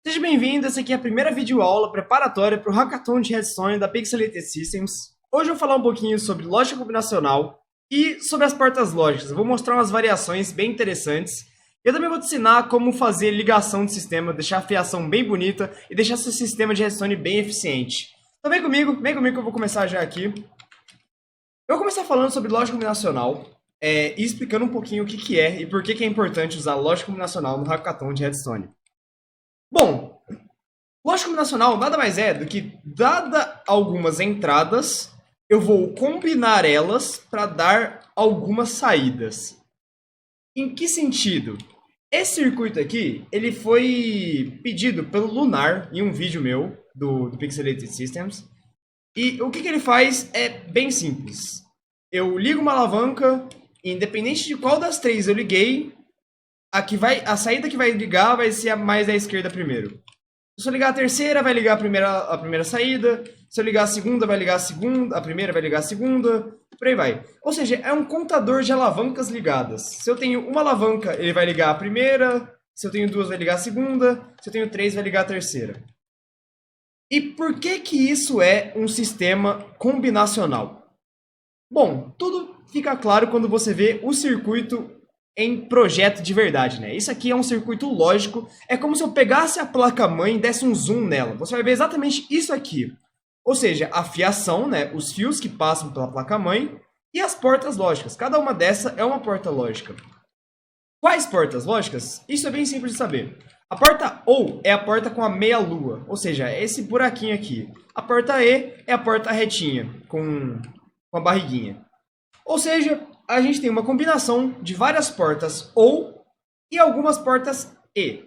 Seja bem-vindo, essa aqui é a primeira videoaula preparatória para o Hackathon de Redstone da Pixelated Systems. Hoje eu vou falar um pouquinho sobre lógica combinacional e sobre as portas lógicas. Eu vou mostrar umas variações bem interessantes. Eu também vou te ensinar como fazer ligação de sistema, deixar a fiação bem bonita e deixar seu sistema de Redstone bem eficiente. Então vem comigo que eu vou começar já aqui. Eu vou começar falando sobre lógica combinacional e explicando um pouquinho o que é e por que é importante usar lógica combinacional no Hackathon de Redstone. Bom, lógica combinacional nada mais é do que, dada algumas entradas, eu vou combinar elas para dar algumas saídas. Em que sentido? Esse circuito aqui, ele foi pedido pelo Lunar em um vídeo meu, do Pixelated Systems. E o que ele faz é bem simples. Eu ligo uma alavanca, independente de qual das três eu liguei, a saída que vai ligar vai ser a mais à esquerda primeiro. Se eu ligar a terceira, vai ligar a primeira saída. Se eu ligar a segunda, vai ligar a segunda. A primeira vai ligar a segunda. Por aí vai. Ou seja, é um contador de alavancas ligadas. Se eu tenho uma alavanca, ele vai ligar a primeira. Se eu tenho duas, vai ligar a segunda. Se eu tenho três, vai ligar a terceira. E por que isso é um sistema combinacional? Bom, tudo fica claro quando você vê o circuito em projeto de verdade, né? Isso aqui é um circuito lógico, é como se eu pegasse a placa-mãe e desse um zoom nela. Você vai ver exatamente isso aqui. Ou seja, a fiação, né? Os fios que passam pela placa-mãe e as portas lógicas. Cada uma dessa é uma porta lógica. Quais portas lógicas? Isso é bem simples de saber. A porta OU é a porta com a meia-lua, ou seja, é esse buraquinho aqui. A porta E é a porta retinha, com a barriguinha. Ou seja, a gente tem uma combinação de várias portas OU e algumas portas E.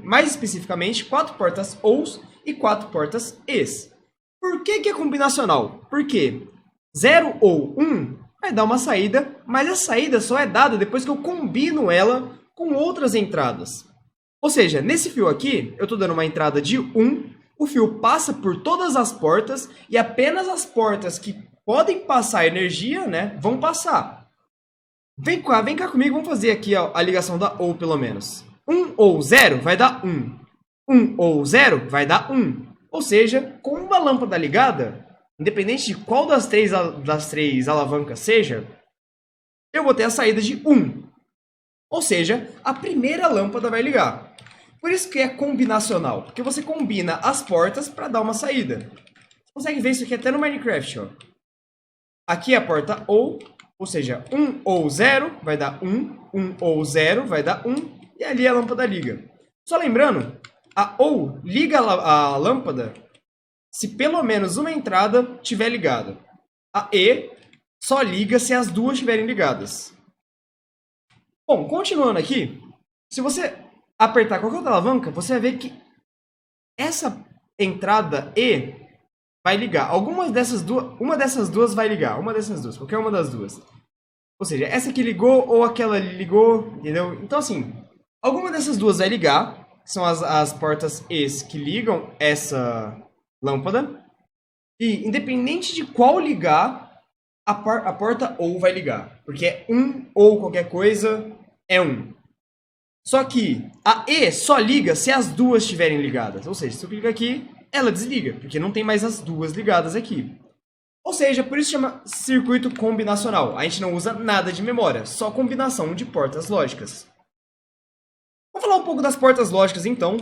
Mais especificamente, 4 portas OUs e 4 portas ES. Por que é combinacional? Porque 0 ou 1 vai dar uma saída, mas a saída só é dada depois que eu combino ela com outras entradas. Ou seja, nesse fio aqui, eu estou dando uma entrada de 1, o fio passa por todas as portas e apenas as portas que podem passar energia, né, vão passar. Vem cá comigo, vamos fazer aqui a ligação da OU pelo menos. 1 ou 0 vai dar 1. 1 ou 0 vai dar 1. Ou seja, com uma lâmpada ligada, independente de qual das três alavancas seja, eu vou ter a saída de 1. Ou seja, a primeira lâmpada vai ligar. Por isso que é combinacional, porque você combina as portas para dar uma saída. Você consegue ver isso aqui até no Minecraft, ó. Aqui é a porta OU, ou seja, 1 ou 0 vai dar 1, 1 ou 0 vai dar 1, e ali a lâmpada liga. Só lembrando, a OU liga a lâmpada se pelo menos uma entrada estiver ligada. A E só liga se as duas estiverem ligadas. Bom, continuando aqui, se você apertar qualquer outra alavanca, você vai ver que essa entrada E vai ligar. Uma dessas duas vai ligar. Qualquer uma das duas. Ou seja, essa aqui ligou ou aquela ligou, entendeu? Então, assim, alguma dessas duas vai ligar. São as portas ES que ligam essa lâmpada. E, independente de qual ligar, a porta OU vai ligar. Porque é 1 ou qualquer coisa é 1. Só que a E só liga se as duas estiverem ligadas. Ou seja, se eu clicar aqui, ela desliga, porque não tem mais as duas ligadas aqui. Ou seja, por isso chama circuito combinacional. A gente não usa nada de memória, só combinação de portas lógicas. Vou falar um pouco das portas lógicas então.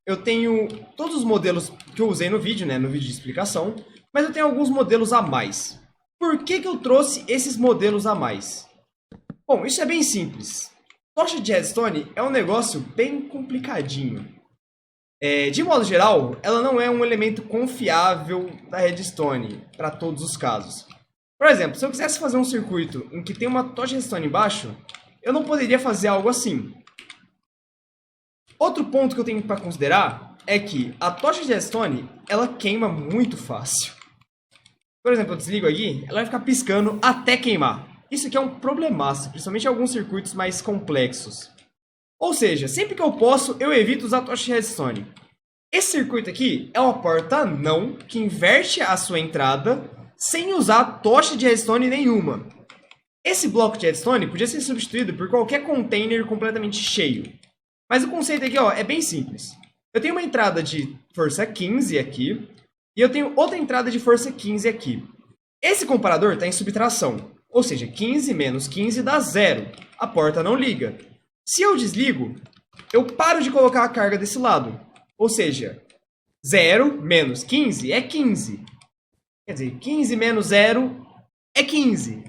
Eu tenho todos os modelos que eu usei no vídeo, né, no vídeo de explicação, mas eu tenho alguns modelos a mais. Por que eu trouxe esses modelos a mais? Bom, isso é bem simples. Tocha de Redstone é um negócio bem complicadinho. De modo geral, ela não é um elemento confiável da Redstone para todos os casos. Por exemplo, se eu quisesse fazer um circuito em que tem uma tocha de Redstone embaixo, eu não poderia fazer algo assim. Outro ponto que eu tenho para considerar é que a tocha de Redstone, ela queima muito fácil. Por exemplo, eu desligo aqui, ela vai ficar piscando até queimar. Isso aqui é um problemaço, principalmente em alguns circuitos mais complexos. Ou seja, sempre que eu posso, eu evito usar tocha de Redstone. Esse circuito aqui é uma porta não que inverte a sua entrada sem usar tocha de Redstone nenhuma. Esse bloco de Redstone podia ser substituído por qualquer container completamente cheio. Mas o conceito aqui, ó, é bem simples. Eu tenho uma entrada de força 15 aqui, e eu tenho outra entrada de força 15 aqui. Esse comparador está em subtração, ou seja, 15 menos 15 dá 0. A porta não liga. Se eu desligo, eu paro de colocar a carga desse lado. Ou seja, 0 menos 15 é 15. Quer dizer, 15 menos 0 é 15.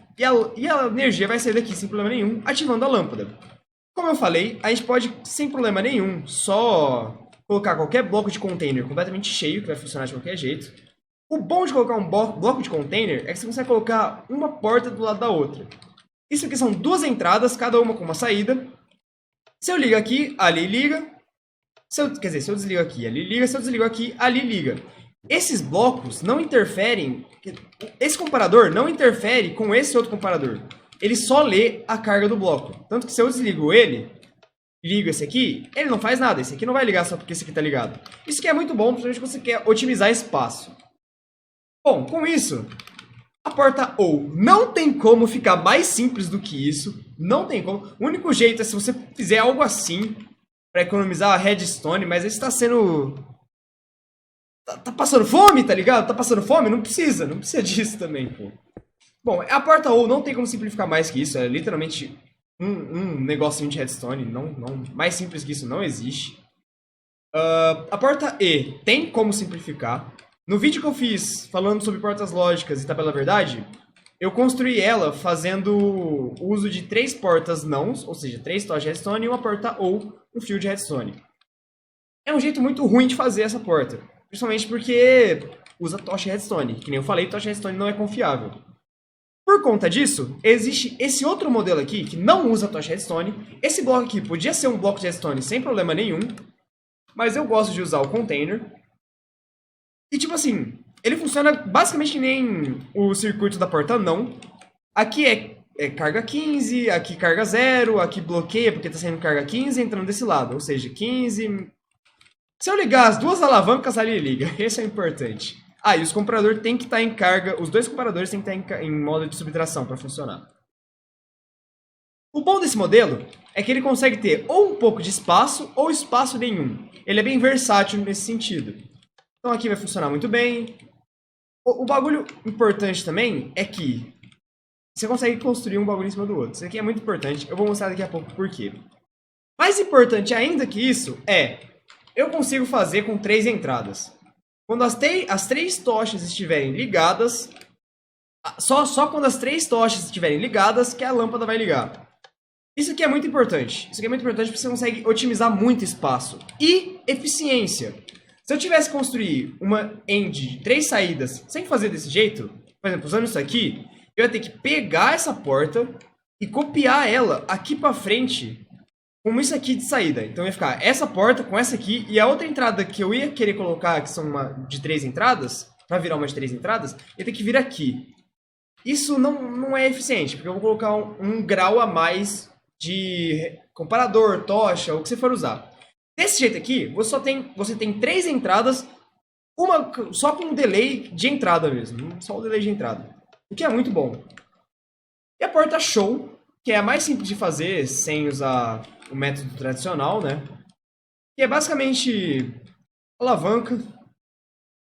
E a energia vai sair daqui sem problema nenhum, ativando a lâmpada. Como eu falei, a gente pode, sem problema nenhum, só colocar qualquer bloco de container completamente cheio, que vai funcionar de qualquer jeito. O bom de colocar um bloco de container é que você consegue colocar uma porta do lado da outra. Isso aqui são duas entradas, cada uma com uma saída. Se eu ligo aqui, ali liga. Se eu desligo aqui, ali liga. Se eu desligo aqui, ali liga. Esses blocos não interferem. Esse comparador não interfere com esse outro comparador. Ele só lê a carga do bloco. Tanto que se eu desligo ele, ligo esse aqui, ele não faz nada. Esse aqui não vai ligar só porque esse aqui está ligado. Isso que é muito bom, principalmente quando você quer otimizar espaço. Bom, com isso, a porta OU não tem como ficar mais simples do que isso. Não tem como. O único jeito é se você fizer algo assim para economizar a redstone, mas isso está sendo... Tá passando fome, tá ligado? Tá passando fome? Não precisa disso também, pô. Bom, a porta OU não tem como simplificar mais que isso. É literalmente um negocinho de redstone. Não, mais simples que isso não existe. A porta E tem como simplificar. No vídeo que eu fiz falando sobre portas lógicas e tabela verdade, eu construí ela fazendo uso de 3 portas nãos, ou seja, 3 tochas de redstone e uma porta OU, um fio de redstone. É um jeito muito ruim de fazer essa porta, principalmente porque usa tocha de redstone. Que nem eu falei, tocha de redstone não é confiável. Por conta disso, existe esse outro modelo aqui que não usa tocha de redstone. Esse bloco aqui podia ser um bloco de redstone sem problema nenhum, mas eu gosto de usar o container. E tipo assim, ele funciona basicamente que nem o circuito da porta não. Aqui é carga 15, aqui carga 0, aqui bloqueia porque está saindo carga 15 entrando desse lado. Ou seja, 15... Se eu ligar as duas alavancas, ali liga. Esse é importante. Ah, e os comparadores têm que estar em carga... Os dois comparadores têm que estar em modo de subtração para funcionar. O bom desse modelo é que ele consegue ter ou um pouco de espaço ou espaço nenhum. Ele é bem versátil nesse sentido. Então aqui vai funcionar muito bem. O bagulho importante também é que você consegue construir um bagulho em cima do outro. Isso aqui é muito importante. Eu vou mostrar daqui a pouco por quê. Mais importante ainda que isso é... Eu consigo fazer com 3 entradas. Quando as 3 tochas estiverem ligadas... Só quando as 3 tochas estiverem ligadas que a lâmpada vai ligar. Isso aqui é muito importante. Isso aqui é muito importante porque você consegue otimizar muito espaço. E eficiência. Se eu tivesse que construir uma end de 3 saídas sem fazer desse jeito, por exemplo, usando isso aqui, eu ia ter que pegar essa porta e copiar ela aqui pra frente como isso aqui de saída. Então ia ficar essa porta com essa aqui e a outra entrada que eu ia querer colocar, que são uma de 3 entradas, pra virar uma de 3 entradas, ia ter que vir aqui. Isso não é eficiente, porque eu vou colocar um grau a mais de comparador, tocha, o que você for usar. Desse jeito aqui, você tem 3 entradas, uma só com um delay de entrada mesmo. Só o delay de entrada. O que é muito bom. E a porta show, que é a mais simples de fazer sem usar o método tradicional, né? Que é basicamente alavanca,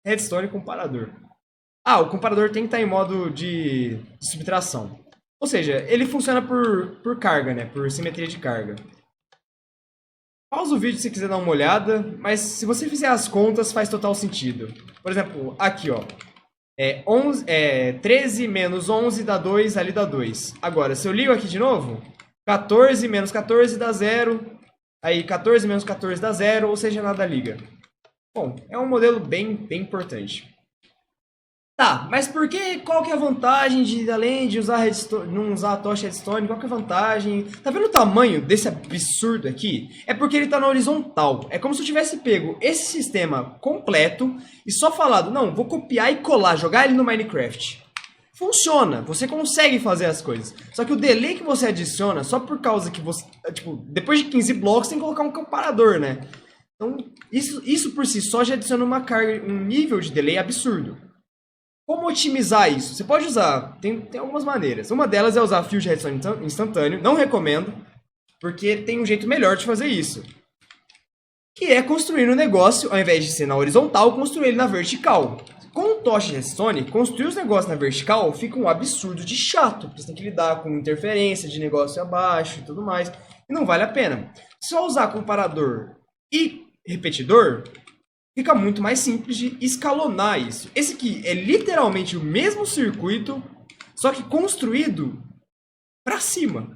redstone e comparador. Ah, o comparador tem que estar em modo de subtração. Ou seja, ele funciona por carga, né? Por simetria de carga. Pausa o vídeo se quiser dar uma olhada, mas se você fizer as contas faz total sentido. Por exemplo, aqui ó, 13 menos 11 dá 2, ali dá 2. Agora, se eu ligo aqui de novo, 14 menos 14 dá 0, aí 14 menos 14 dá 0, ou seja, nada liga. Bom, é um modelo bem importante. Tá, mas qual que é a vantagem de, além de usar redstone, não usar a tocha redstone, qual que é a vantagem? Tá vendo o tamanho desse absurdo aqui? É porque ele tá na horizontal. É como se eu tivesse pego esse sistema completo e só falado, não, vou copiar e colar, jogar ele no Minecraft. Funciona, você consegue fazer as coisas. Só que o delay que você adiciona, só por causa que você, tipo, depois de 15 blocos tem que colocar um comparador, né? Então, isso por si só já adiciona uma carga, um nível de delay absurdo. Como otimizar isso? Você pode usar, tem algumas maneiras. Uma delas é usar fio de redstone instantâneo. Não recomendo, porque tem um jeito melhor de fazer isso. que é construir um negócio, ao invés de ser na horizontal, construir ele na vertical. Com o Tocha Redstone, construir os negócios na vertical fica um absurdo de chato, porque você tem que lidar com interferência de negócio abaixo e tudo mais, e não vale a pena. Só usar comparador e repetidor, fica muito mais simples de escalonar isso. Esse aqui é literalmente o mesmo circuito, só que construído para cima.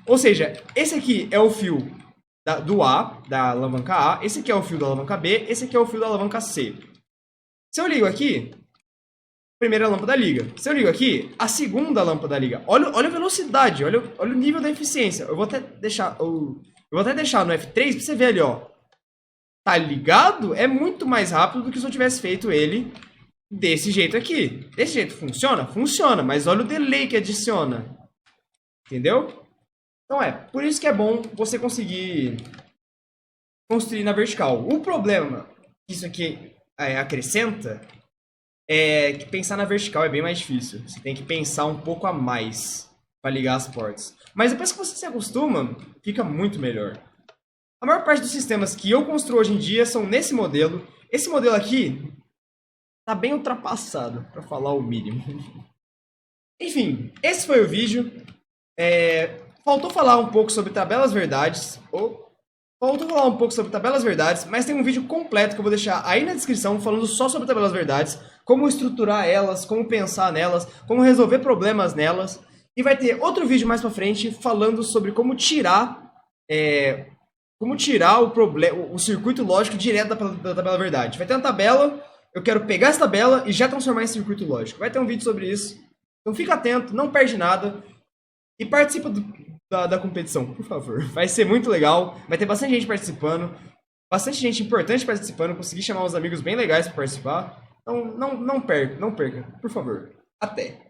Ou seja, esse aqui é o fio do A, da alavanca A, esse aqui é o fio da alavanca B, esse aqui é o fio da alavanca C. Se eu ligo aqui, a primeira lâmpada liga. Se eu ligo aqui, a segunda lâmpada liga. Olha a velocidade, olha o nível da eficiência. Eu vou até deixar no F3 para você ver ali, ó. Tá ligado? É muito mais rápido do que se eu tivesse feito ele desse jeito aqui. Desse jeito funciona? Funciona, mas olha o delay que adiciona. Entendeu? Então por isso que é bom você conseguir construir na vertical. O problema que isso aqui acrescenta é que pensar na vertical é bem mais difícil. Você tem que pensar um pouco a mais para ligar as portas. Mas depois que você se acostuma, fica muito melhor. A maior parte dos sistemas que eu construo hoje em dia são nesse modelo. Esse modelo aqui tá bem ultrapassado, para falar o mínimo. Enfim, esse foi o vídeo. Faltou falar um pouco sobre tabelas verdades. Mas tem um vídeo completo que eu vou deixar aí na descrição falando só sobre tabelas verdades, como estruturar elas, como pensar nelas, como resolver problemas nelas. E vai ter outro vídeo mais pra frente falando sobre como tirar o circuito lógico direto da tabela verdade. Vai ter uma tabela, eu quero pegar essa tabela e já transformar em circuito lógico. Vai ter um vídeo sobre isso. Então fica atento, não perde nada. E participa da competição, por favor. Vai ser muito legal. Vai ter bastante gente participando. Bastante gente importante participando. Consegui chamar uns amigos bem legais para participar. Então não perca, por favor. Até!